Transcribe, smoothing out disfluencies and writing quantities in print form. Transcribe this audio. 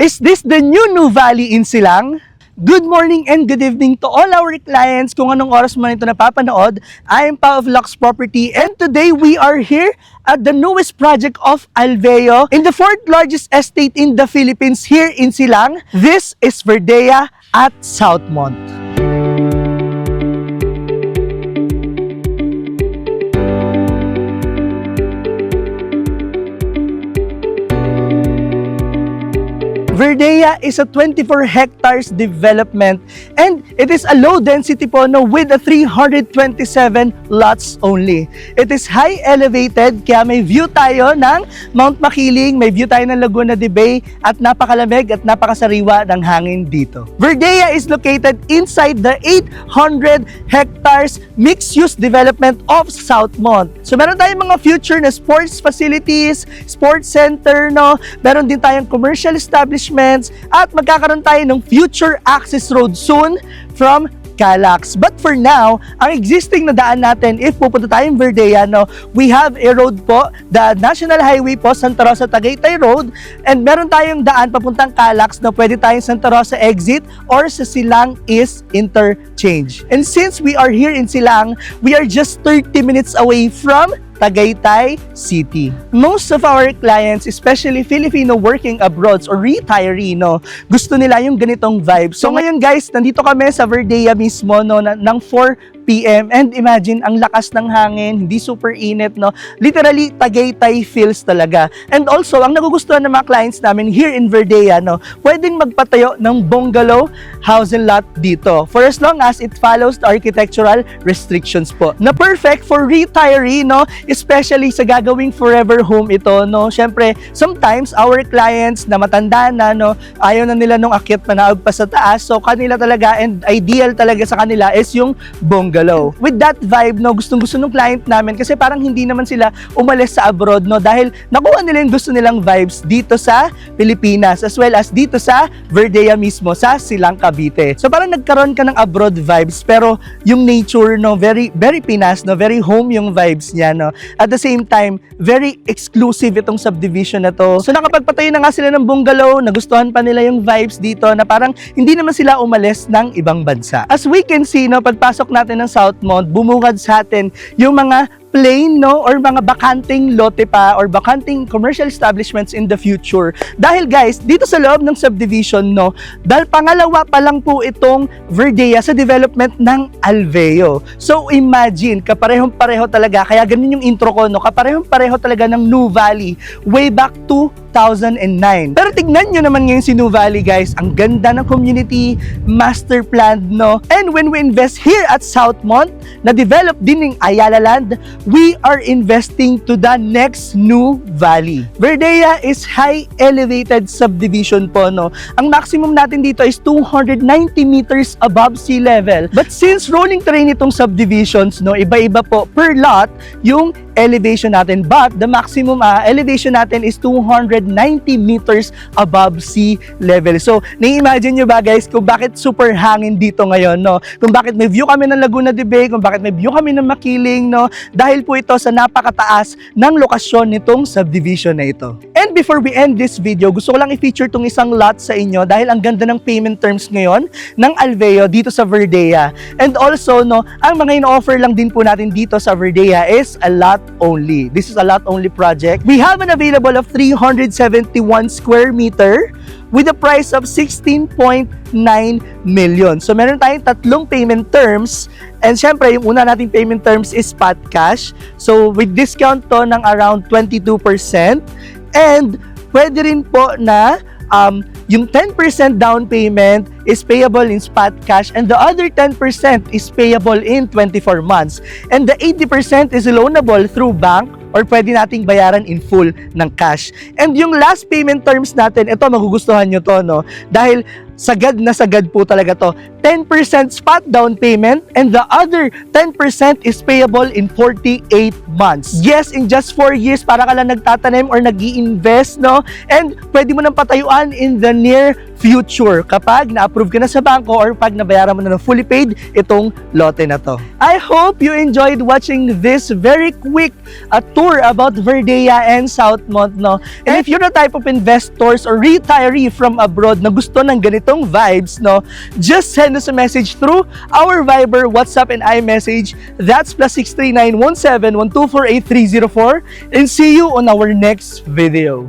Is this the new Valley in Silang? Good morning and good evening to all our clients. Kung anong oras man ito napapanood, I am Pa of Lux Property and today we are here at the newest project of Alveo in the 4th largest estate in the Philippines here in Silang. This is Verdea at Southmont. Verdea is a 24 hectares development and it is a low density po with a 327 lots only. It is high elevated kaya may view tayo ng Mount Makiling, may view tayo ng Laguna de Bay at napakalamig at napakasariwa ng hangin dito. Verdea is located inside the 800 hectares mixed-use development of Southmont. So meron tayong mga future na sports facilities, sports center, meron din tayong commercial establishment at magkakaroon tayo ng future access road soon from Calax. But for now, ang existing na daan natin, if pupunta tayong Verdea, we have a road po, the National Highway po, Santa Rosa Tagaytay Road, and meron tayong daan papuntang Calax na pwede tayong Santa Rosa exit or sa Silang East interchange. And since we are here in Silang, we are just 30 minutes away from Tagaytay City. Most of our clients, especially Filipino working abroad or retiree, gusto nila yung ganitong vibe. So ngayon guys, nandito kami sa Verdea mismo ng 4 PM and imagine ang lakas ng hangin, hindi super init, literally Tagaytay feels talaga. And also, ang nagugustuhan ng mga clients namin here in Verdea, pwedeng magpatayo ng bungalow house and lot dito for as long as it follows the architectural restrictions po. Na perfect for retiree, especially sa gagawing forever home ito, Syempre, sometimes our clients na matanda na, ayaw na nila nung akyat manaog pa sa taas, so kanila talaga and ideal talaga sa kanila is yung bungalow. With that vibe, gustong-gusto ng client namin kasi parang hindi naman sila umalis sa abroad, dahil nakuha nila yung gusto nilang vibes dito sa Pilipinas as well as dito sa Verdea mismo, sa Silang, Cavite. So parang nagkaroon ka ng abroad vibes pero yung nature, very, very Pinas, very home yung vibes niya, At the same time, very exclusive itong subdivision na to. So nakapagpatayo na nga sila ng bungalow, nagustuhan pa nila yung vibes dito na parang hindi naman sila umalis ng ibang bansa. As we can see, pagpasok natin ng Southmont, bumungad sa atin yung mga plain, or mga bakanting lote pa or bakanting commercial establishments in the future. Dahil guys, dito sa loob ng subdivision, dahil pangalawa pa lang po itong Verdea sa development ng Alveo. So imagine, kaparehong-pareho talaga, kaya ganun yung intro ko, kaparehong-pareho talaga ng New Valley way back to 2009. Pero tignan nyo naman ngayon si New Valley guys, ang ganda ng community, master planned, And when we invest here at Southmont, na develop din ng Ayala Land, we are investing to the next New Valley. Verdea is high elevated subdivision po, Ang maximum natin dito is 290 meters above sea level. But since rolling terrain itong subdivisions, iba-iba po per lot yung elevation natin, but the maximum elevation natin is 290 meters above sea level. So, nai-imagine nyo ba guys kung bakit super hangin dito ngayon, Kung bakit may view kami ng Laguna de Bay, kung bakit may view kami ng Makiling, Dahil po ito sa napakataas ng lokasyon nitong subdivision na ito. And before we end this video, gusto ko lang i-feature tong isang lot sa inyo dahil ang ganda ng payment terms ngayon ng Alveo dito sa Verdea. And also, ang mga ino-offer lang din po natin dito sa Verdea is a lot only. This is a lot only project. We have an available of 371 square meter with a price of 16.9 million. So meron tayong tatlong payment terms and syempre yung una nating payment terms is spot cash. So with discount to ng around 22% and pwede rin po na yung 10% down payment is payable in spot cash and the other 10% is payable in 24 months. And the 80% is loanable through bank or pwede nating bayaran in full ng cash. And yung last payment terms natin, ito magugustuhan nyo to, Dahil sagad na sagad po talaga to. 10% spot down payment and the other 10% is payable in 48 months. Yes, in just 4 years, para ka lang nagtatanim or nag-i-invest, no? And pwede mo nang patayuan in the near future kapag na-approve ka na sa bangko or pag nabayaran mo na ng fully paid itong lote na to. I hope you enjoyed watching this very quick tour about Verdea and Southmont, no? And if you're the type of investors or retiree from abroad na gusto ng ganitong vibes, no, just send us a message through our Viber, WhatsApp, and iMessage. That's +63917124830 and see you on our next video.